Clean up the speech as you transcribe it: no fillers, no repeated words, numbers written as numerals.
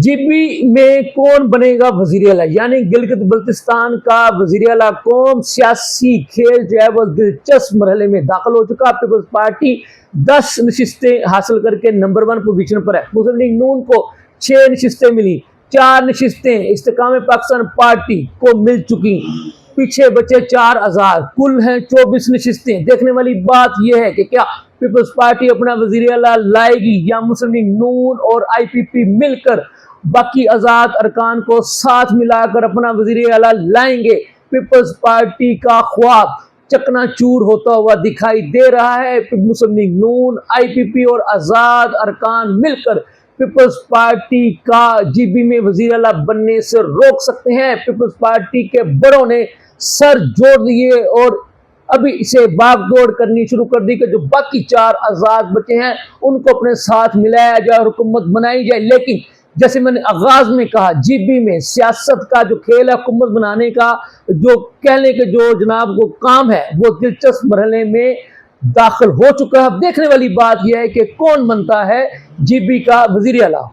G B میں کون بنے گا وزیر اعلیٰ، یعنی گلگت بلتستان کا وزیر اعلیٰ قوم سیاسی کھیل جو ہے وہ دلچسپ مرحلے میں داخل ہو چکا۔ پیپلز پارٹی 10 نشستیں حاصل کر کے نمبر 1 پوزیشن پر ہے۔ مسلم لیگ نون کو 6 نشستیں ملی، 4 نشستیں استحکام پاکستان پارٹی کو مل چکی، پیچھے بچے 4 آزاد، کل ہیں 24 نشستیں۔ دیکھنے والی بات یہ ہے کہ کیا پیپلز پارٹی اپنا وزیر اعلیٰ لائے گی یا مسلم لیگ نون اور آئی پی پی مل کر باقی آزاد ارکان کو ساتھ ملا کر اپنا وزیر اعلیٰ لائیں گے۔ پیپلز پارٹی کا خواب چکنا چور ہوتا ہوا دکھائی دے رہا ہے۔ مسلم لیگ نون، آئی پی پی اور آزاد ارکان مل کر پیپلز پارٹی کا جی بی میں وزیر اعلیٰ بننے سے روک سکتے ہیں۔ پیپلز پارٹی کے بڑوں نے سر جوڑ دیے اور ابھی اسے باغ دوڑ کرنی شروع کر دی کہ جو باقی 4 آزاد بچے ہیں ان کو اپنے ساتھ ملایا جائے اور حکومت بنائی جائے۔ لیکن جیسے میں نے آغاز میں کہا، جی بی میں سیاست کا جو کھیل ہے، حکومت بنانے کا جو کہنے کے جو جناب وہ کام ہے، وہ دلچسپ مرحلے میں داخل ہو چکا ہے۔ اب دیکھنے والی بات یہ ہے کہ کون بنتا ہے جی بی کا وزیر اعلیٰ۔